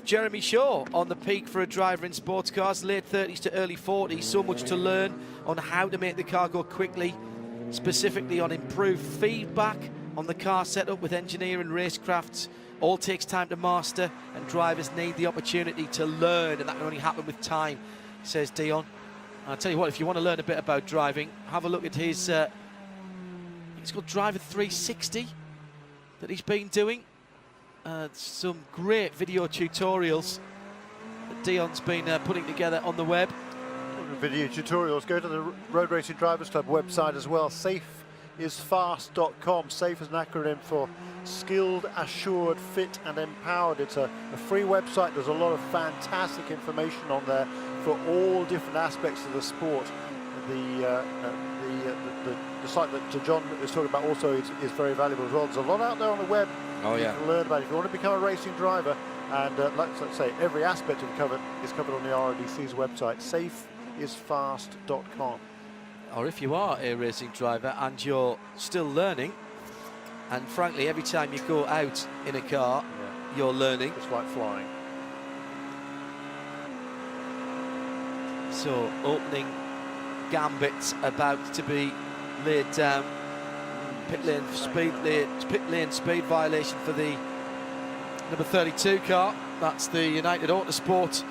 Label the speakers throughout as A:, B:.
A: Jeremy Shaw on the peak for a driver in sports cars, late 30s to early 40s. So much to learn on how to make the car go quickly, specifically on improved feedback on the car setup with engineering, racecrafts. All takes time to master, and drivers need the opportunity to learn, and that can only happen with time, says Dion. I'll tell you what, if you want to learn a bit about driving, have a look at his, he's got Driver 360 that he's been doing. Some great video tutorials that Dion's been putting together on the web.
B: Video tutorials, go to the Road Racing Drivers Club website as well, safeisfast.com. SAFE is an acronym for Skilled, Assured, Fit and Empowered. It's a free website. There's a lot of fantastic information on there for all different aspects of the sport. The site that John is talking about also is very valuable as well. There's a lot out there on the web you can learn about. If you want to become a racing driver, and let's say every aspect is covered on the RODC's website, safeisfast.com.
A: Or if you are a racing driver and you're still learning, and frankly every time you go out in a car you're learning.
B: It's like flying.
A: So opening gambits about to be laid down. Pit lane speed violation for the number 32 car. That's the United Autosport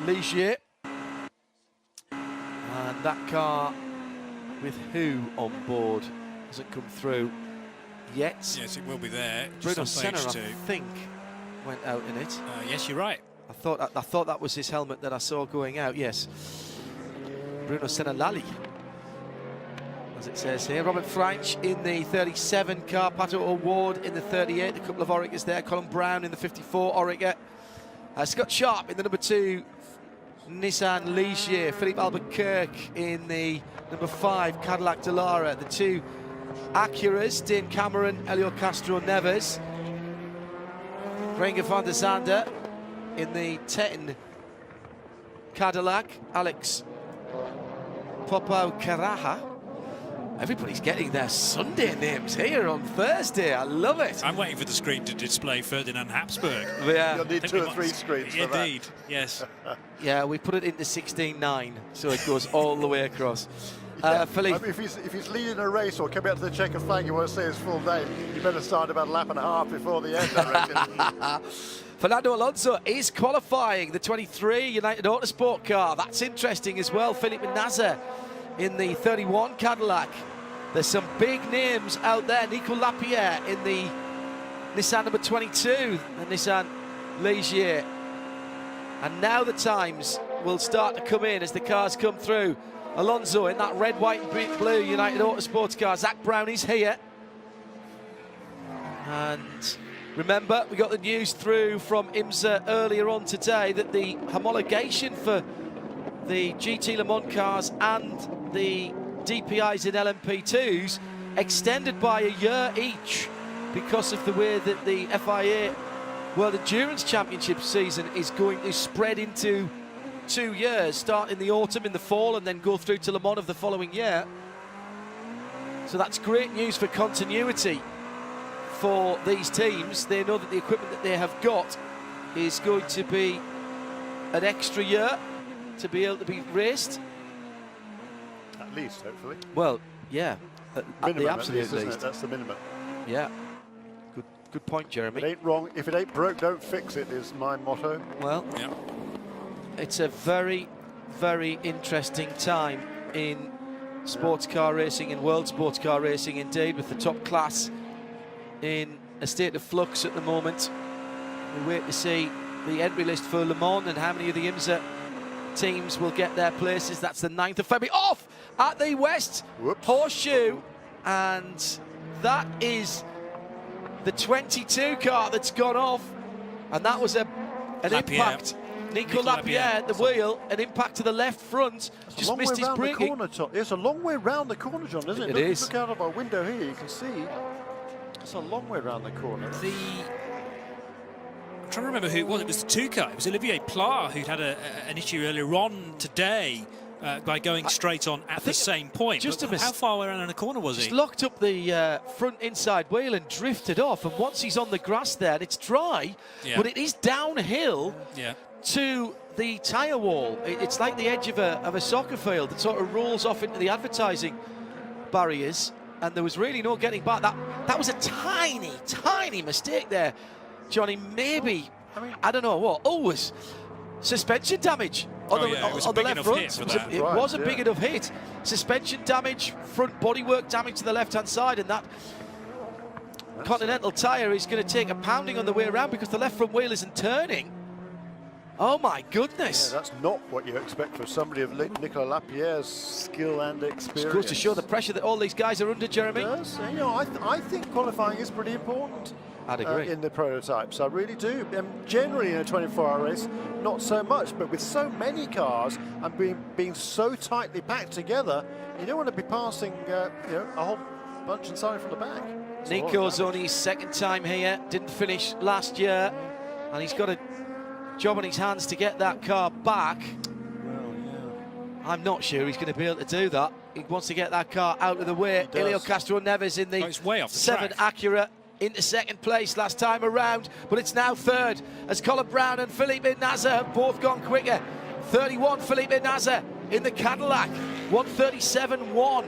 A: Ligier. And that car with who on board hasn't come through yet.
C: Yes, it will be there.
A: Bruno Senna, I think, went out in it.
C: Yes, you're right.
A: I thought that was his helmet that I saw going out. Yes, Bruno Senna Lally, as it says here. Robert French in the 37 car, Pato O'Ward in the 38, a couple of Oregas there, Colin Brown in the 54 Origa, Scott Sharp in the number 2 Nissan Ligier, Philippe Albuquerque in the number 5 Cadillac Delara, the 2 Acuras, Dane Cameron, Elio Castro Neves, Renger van der Zande in the 10 Cadillac, Alex Popao Caraja. Everybody's getting their Sunday names here on Thursday. I love it.
C: I'm waiting for the screen to display Ferdinand Habsburg.
A: Yeah.
B: You'll need 2 or 3 screens for that.
C: Indeed, yes.
A: Yeah, we put it into 16:9, so it goes all the way across. Philippe.
B: I mean, if he's leading a race or coming out to the checkered flag, you want to say his full name, you better start about a lap and a half before the end, I reckon.
A: Fernando Alonso is qualifying the 23 United Autosport car. That's interesting as well. Felipe Nasr in the 31 Cadillac. There's some big names out there. Nico Lapierre in the Nissan number 22, the Nissan Ligier. And now the times will start to come in as the cars come through. Alonso in that red, white and blue United Autosports car. Zach Brown is here. And remember, we got the news through from IMSA earlier on today that the homologation for the GT Le Mans cars and the DPIs and LMP2s extended by a year each because of the way that the FIA World Endurance Championship season is going to spread into 2 years, start in the autumn, in the fall, and then go through to Le Mans of the following year. So that's great news for continuity for these teams. They know that the equipment that they have got is going to be an extra year to be able to be raced.
B: At least, hopefully.
A: Well, yeah, at the absolute
B: least. Isn't
A: least.
B: it? That's the minimum.
A: Yeah, good point, Jeremy.
B: If it ain't wrong, if it ain't broke, don't fix it, is my motto.
A: Well,
C: Yeah.
A: it's a very, very interesting time in sports car racing, in world sports car racing indeed, with the top class in a state of flux at the moment. We wait to see the entry list for Le Mans and how many of the IMSA teams will get their places. That's the 9th of February. Off at the West Horseshoe, and that is the 22 car that's gone off, and that was an impact. Nico Lapierre at the wheel, an impact to the left front, just missed his braking.
B: It's a long way round the corner, John, isn't it?
A: It is.
B: Look out of our window here, you can see. It's a long way round the corner.
C: I'm trying to remember who it was. It was the 2 car. It was Olivier Pla who'd had an issue earlier on today by going straight on at the same point.
A: just
C: But
A: a mis-
C: how far around in the corner was
A: Just
C: he?
A: locked up the front inside wheel and drifted off. And once he's on the grass there, and it's dry,
C: Yeah.
A: but it is downhill
C: Yeah.
A: to the tyre wall. It's like the edge of a soccer field. It sort of rolls off into the advertising barriers, and there was really no getting back. That was a tiny, tiny mistake there, Johnny. Maybe, I don't know what. Oh, was suspension damage on the
C: it was a
A: on the
C: big
A: left
C: enough
A: front.
C: hit for
A: It was
C: that.
A: it was a big enough hit. Suspension damage, front bodywork damage to the left-hand side, and that Continental tyre is going to take a pounding on the way around because the left front wheel isn't turning. Oh my goodness!
B: Yeah, that's not what you expect from somebody of Nicolas Lapierre's skill and experience.
A: It goes to show the pressure that all these guys are under, Jeremy.
B: It does. You know, I think qualifying is pretty important.
A: I'd agree.
B: In the prototypes, I really do. Generally in a 24-hour race, not so much, but with so many cars and being so tightly packed together, you don't want to be passing a whole bunch inside from the back.
A: Nico's only his second time here, didn't finish last year, and he's got a job on his hands to get that car back.
B: Well, yeah.
A: I'm not sure he's going to be able to do that. He wants to get that car out of the way. Elio Castro Neves in the
C: it's way off the
A: 7
C: track.
A: Acura into second place last time around, but it's now third as Colin Brown and Felipe Nasr have both gone quicker. 31 Felipe Nasr in the Cadillac, 1:37.1.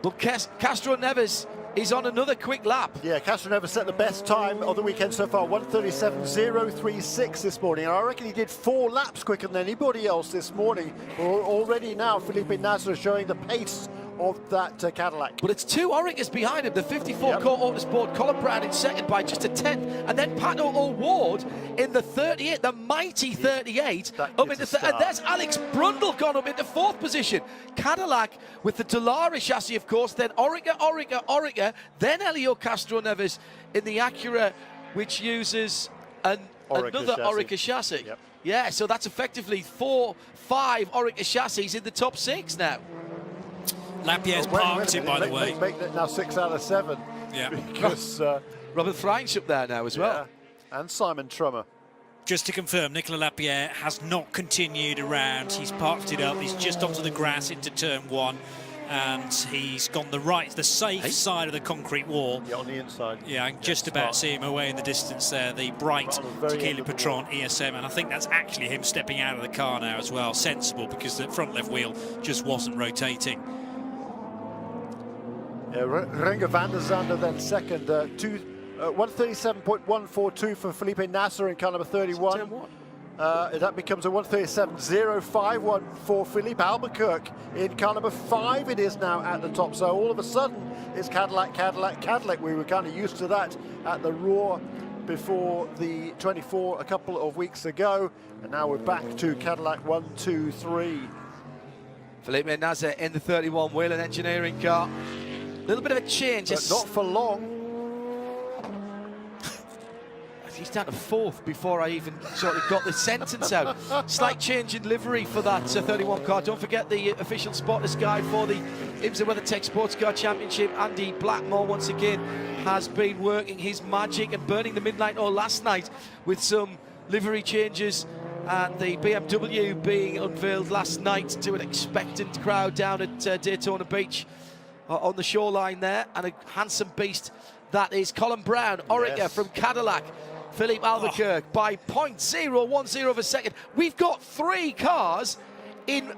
A: But Castro Neves is on another quick lap.
B: Yeah, Castro Neves set the best time of the weekend so far, 1:37.036 this morning. And I reckon he did 4 laps quicker than anybody else this morning. Already now, Felipe Nasr showing the pace of that Cadillac.
A: But it's 2 Oregas behind him. The 54 Court Autosport, Colin Brown in second by just a 10th, and then Pato O'Ward in the 38, the mighty 38, up into and there's Alex Brundle gone up into 4th position. Cadillac with the Dallara chassis, of course, then Orica, then Elio Castro Neves in the Acura, which uses another Orica chassis.
B: Yep.
A: Yeah, so that's effectively 4-5 Orica chassis in the top 6 now.
C: Lapierre's parked it, by the way.
B: Make that now 6 out of 7.
C: Yeah.
B: Because
A: Robert Freinch up there now as well.
B: Yeah. And Simon Trummer.
C: Just to confirm, Nicolas Lapierre has not continued around. He's parked it up. He's just onto the grass into turn 1. And he's gone the safe side of the concrete wall.
B: Yeah, on the inside.
C: Yeah, I can just about see him away in the distance there, the bright Tequila Patron ESM, and I think that's actually him stepping out of the car now as well. Sensible, because the front left wheel just wasn't rotating.
B: Yeah, Renger van der Zande then second, 1:37.142 for Felipe Nasr in car number 31. That becomes a 1:37.051 for Philippe Albuquerque in car number 5. It is now at the top. So all of a sudden, it's Cadillac. We were kind of used to that at the Roar before the 24 a couple of weeks ago, and now we're back to Cadillac 1, 2, 3.
A: Felipe Nasr in the 31 Whelen Engineering car. A little bit of a change.
B: But not for long.
A: He's down to 4th before I even sort of got the sentence out. Slight change in livery for that 31 car. Don't forget the official spotless guide for the IMSA WeatherTech Sports Car Championship. Andy Blackmore once again has been working his magic and burning the midnight oil last night with some livery changes, and the BMW being unveiled last night to an expectant crowd down at Daytona Beach on the shoreline there, and a handsome beast that is Colin Brown, Orica from Cadillac. Philippe Albuquerque by 0.010 of a second. We've got 3 cars in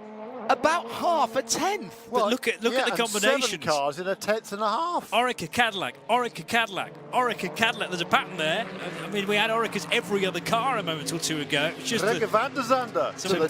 A: about half a tenth.
C: Well, look at the combinations.
B: 7 cars in a 10th and a half.
C: Orica Cadillac, Orica Cadillac, Orica Cadillac. There's a pattern there. I mean, we had Orica's every other car a moment or two ago. It's just
B: Renger van der Zande
C: some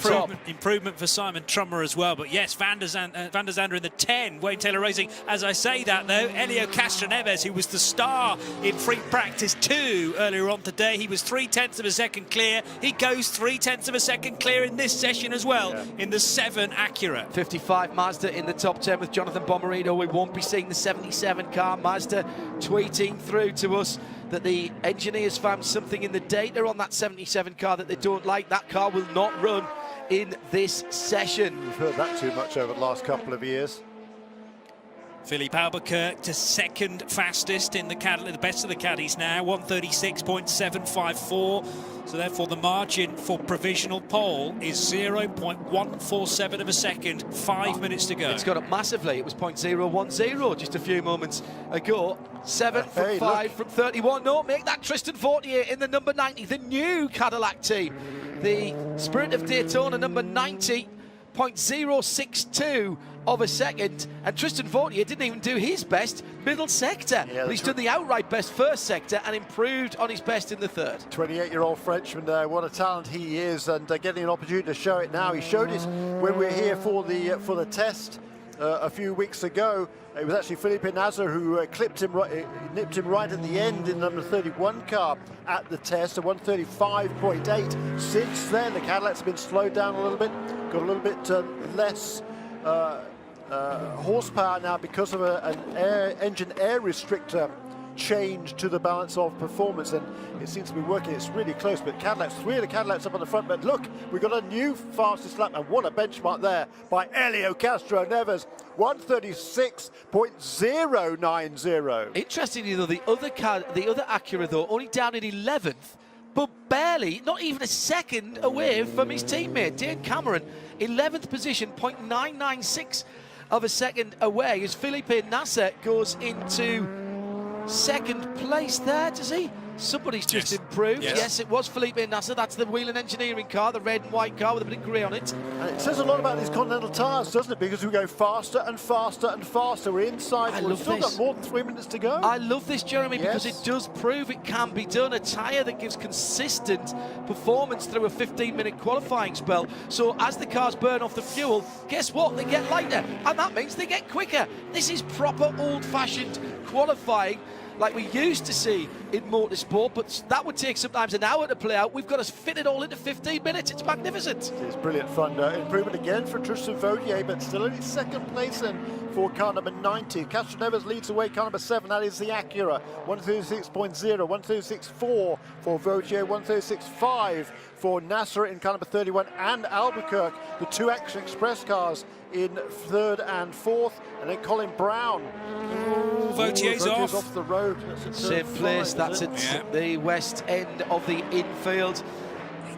C: improvement for Simon Trummer as well. But yes, Van der Zande in the 10. Wayne Taylor Racing. As I say that though, Elio Castro Neves, who was the star in free practice 2 earlier on today, he was 0.3 of a second clear. He goes 0.3 of a second clear in this session as well, in the 7 Acura.
A: 55 Mazda in the top 10 with Jonathan Bomarino. We won't be seeing the 77 car. Mazda tweeting through to us that the engineers found something in the data on that 77 car that they don't like. That car will not run in this session.
B: We've heard that too much over the last couple of years.
C: Philippe Albuquerque to second fastest in the Cadillac, the best of the caddies now, 136.754. So therefore the margin for provisional pole is 0.147 of a second, 5 minutes to go.
A: It's gone up massively. It was 0.010 just a few moments ago. 7 from 5 from 31. No, make that Tristan Vautier in the number 90, the new Cadillac team. The Spirit of Daytona number 90. 0.062 of a second, and Tristan Vautier didn't even do his best middle sector, but he's done the outright best first sector and improved on his best in the third.
B: 28-year-old Frenchman, what a talent he is, and getting an opportunity to show it now. He showed it when we were here for the test a few weeks ago. It was actually Felipe Nasr who nipped him right at the end in the number 31 car at the test, at 135.8. Since then, the Cadillac's been slowed down a little bit, got a little bit less horsepower now because of an engine air restrictor change to the balance of performance, and it seems to be working. It's really close, but Cadillacs, 3 of the Cadillacs up on the front, but look, we've got a new fastest lap, and what a benchmark there by Helio Castro-Neves, 136.090.
A: Interestingly though, the other Acura though, only down in 11th, but barely, not even a second away from his teammate, Dane Cameron, 11th position, 0.996 of a second away, as Felipe Nasr goes into second place there, does he? Somebody's just improved. Yes, it was Felipe Nasr. That's the Whelen Engineering car, the red and white car with a bit of grey on it. And
B: it says a lot about these Continental tyres, doesn't it? Because we go faster and faster and faster. We're inside. We've still got more than 3 minutes to go.
A: I love this, Jeremy, because it does prove it can be done. A tyre that gives consistent performance through a 15-minute qualifying spell. So as the cars burn off the fuel, guess what? They get lighter, and that means they get quicker. This is proper old-fashioned qualifying, like we used to see in motorsport, but that would take sometimes an hour to play out. We've got to fit it all into 15 minutes. It's magnificent.
B: It's brilliant fun. Improvement again for Tristan Vautier, but still only second place in for car number 90. Castro-Neves leads away car number 7. That is the Acura. 136.0, 136.4 for Vautier, 136.5 for Nasr in car number 31, and Albuquerque, the 2 Action Express cars in 3rd and 4th, and then Colin Brown.
C: Vautier's
B: off the road.
A: Same place, that's at the west end of the infield.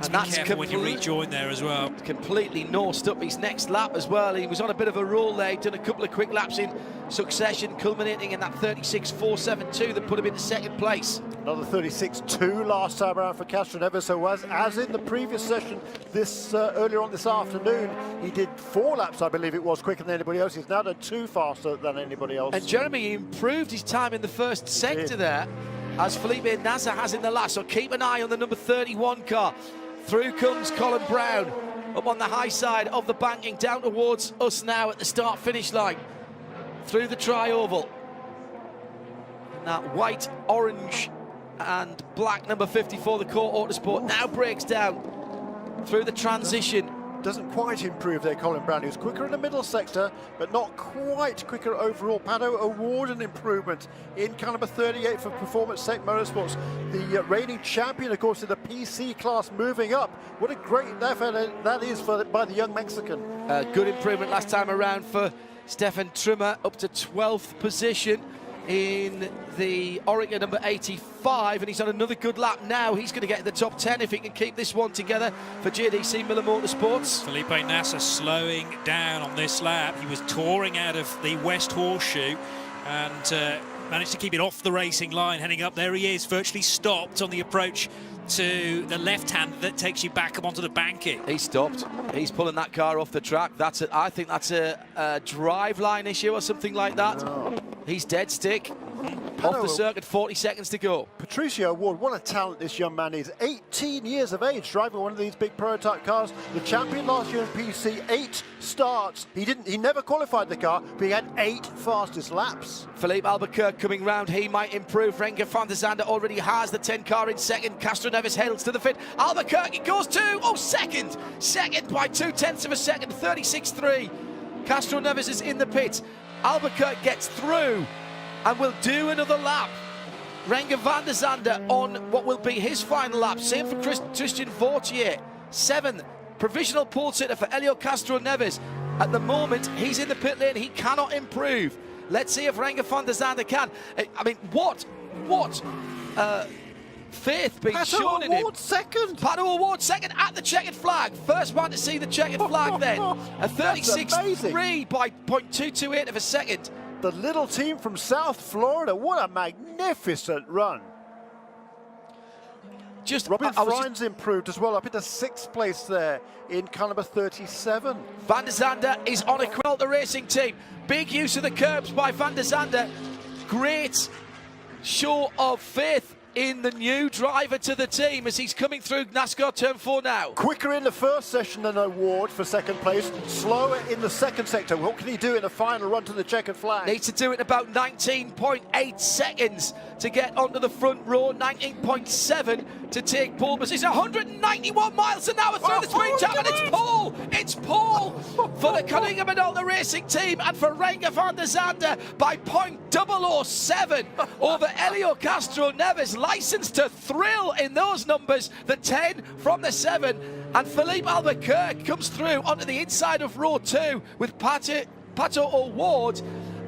C: And that's careful when you rejoin there as well.
A: Completely nosed up his next lap as well. He was on a bit of a roll there. He'd done a couple of quick laps in succession, culminating in that 36.472 that put him into second place.
B: Another 36.2 last time around for Castro-Neves. So as in the previous session, this earlier on this afternoon, he did 4 laps, I believe it was, quicker than anybody else. He's now done 2 faster than anybody else.
A: And Jeremy improved his time in the first sector there, as Felipe Nasr has in the last. So keep an eye on the number 31 car. Through comes Colin Brown, up on the high side of the banking, down towards us now at the start-finish line. Through the tri-oval. And that white, orange and black number 54, the Core Autosport, now breaks down through the transition.
B: Doesn't quite improve there, Colin Brown. He was quicker in the middle sector, but not quite quicker overall. Pato Award an improvement in car number 38 for Performance Tech Motorsports. The reigning champion, of course, in the PC class, moving up. What a great effort that is by the young Mexican.
A: Good improvement last time around for Stefan Trimmer, up to 12th position in the Oregon number 85, and he's on another good lap now. He's going to get in the top 10 if he can keep this one together for JDC Miller Motorsports.
C: Felipe Nasr slowing down on this lap. He was touring out of the West Horseshoe and managed to keep it off the racing line. Heading up, there he is, virtually stopped on the approach to the left-hand that takes you back up onto the banking.
A: He stopped. He's pulling that car off the track. I think that's a drive line issue or something like that.
B: Oh.
A: He's dead stick. Off the circuit, 40 seconds to go.
B: Patricio Ward, what a talent this young man is. 18 years of age, driving one of these big prototype cars. The champion last year in PC, 8 starts. He never qualified the car, but he had 8 fastest laps.
A: Philippe Albuquerque coming round. He might improve. Renger van der Zande already has the 10 car in second. Castro-Neves hails to the fit. Albuquerque goes to, second. Second by 0.2 of a second, 36.3. Castro-Neves is in the pit. Albuquerque gets through and will do another lap. Renger van der Zande on what will be his final lap. Same for Tristan Vautier. 7th provisional pole sitter for Helio Castro-Neves. At the moment, he's in the pit lane. He cannot improve. Let's see if Renger van der Zande can. I mean, what faith being shown in him.
B: Second.
A: Pato O'Ward second at the checkered flag. First one to see the checkered flag then. A 36.3 by 0.228 of a second.
B: The little team from South Florida, what a magnificent run. Robin Freins improved as well, up into 6th place there in car number 37.
A: Van der Zande is on a Quilter Racing team. Big use of the curbs by Van der Zande. Great show of faith in the new driver to the team as he's coming through NASCAR Turn 4 now.
B: Quicker in the first session than Award for 2nd place, slower in the 2nd sector. What can he do in the final run to the checkered flag?
A: Needs to do it in about 19.8 seconds to get onto the front row, 19.7 to take pole position. 191 miles an hour through the speed trap, and it's pole! It's pole for the Cunningham and Alta Racing team and for Renger van der Zande by 0.007 over Helio Castro Neves. Licensed to thrill in those numbers, the 10 from the 7, and Philippe Albuquerque comes through onto the inside of row 2 with Pato O'Ward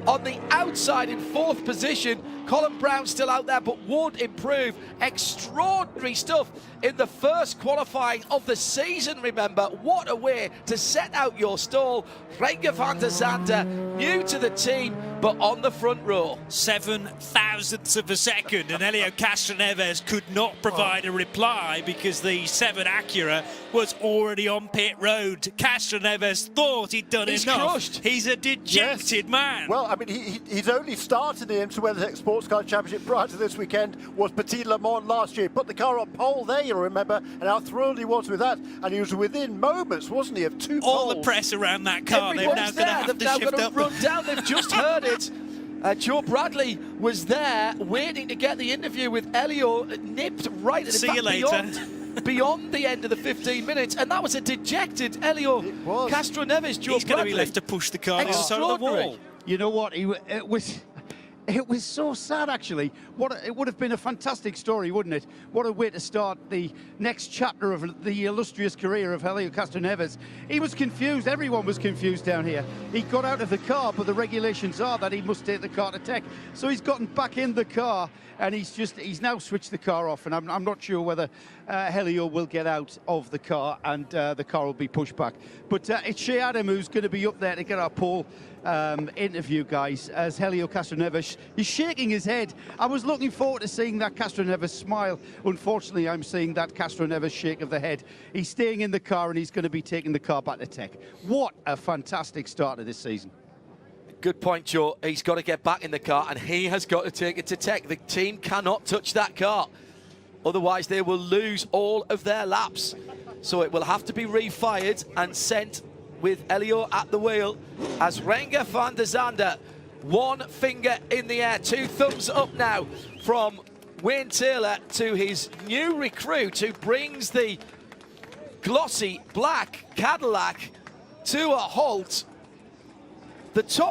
A: on the outside in 4th position. Colin Brown still out there, but Ward improved. Extraordinary stuff in the first qualifying of the season, remember. What a way to set out your stall. Renger van der Zande, new to the team, but on the front row.
C: 7 thousandths of a second, and Helio Castro Neves could not provide a reply because the 7 Acura was already on pit road. Castro Neves thought he'd done enough.
A: Crushed.
C: He's a dejected man.
B: Well, I mean, he's only started the IMSA WeatherTech Sports Car Championship prior to this weekend, was Petit Le Mans last year. He put the car on pole there, you remember, and how thrilled he was with that. And he was within moments, wasn't he, of 2 poles.
C: All the press around that car, they're now going to have to shift up.
A: Run down, they've just heard it. Joe Bradley was there waiting to get the interview with Helio, nipped right at the
C: See you later.
A: Beyond the end of the 15 minutes, and that was a dejected Helio Castro Neves. Joe
C: He's going to
A: Bradley.
C: be left to push the car to the side of the wall.
D: You know what? It was so sad, actually. It would have been a fantastic story, wouldn't it? What a way to start the next chapter of the illustrious career of Helio Castro Neves. He was confused. Everyone was confused down here. He got out of the car, but the regulations are that he must take the car to tech. So he's gotten back in the car, and he's now switched the car off. And I'm not sure whether Helio will get out of the car and the car will be pushed back. But it's Shea Adam who's going to be up there to get our pole interview, guys, as Helio Castro Neves is shaking his head. I was looking forward to seeing that Castro Neves smile. Unfortunately, I'm seeing that Castro Neves shake of the head. He's staying in the car and he's going to be taking the car back to tech. What a fantastic start of this season.
A: Good point, Joe. He's got to get back in the car and he has got to take it to tech. The team cannot touch that car. Otherwise, they will lose all of their laps. So it will have to be refired and sent with Helio at the wheel as Renger van der Zande, 1 finger in the air, 2 thumbs up now from Wayne Taylor to his new recruit who brings the glossy black Cadillac to a halt. The top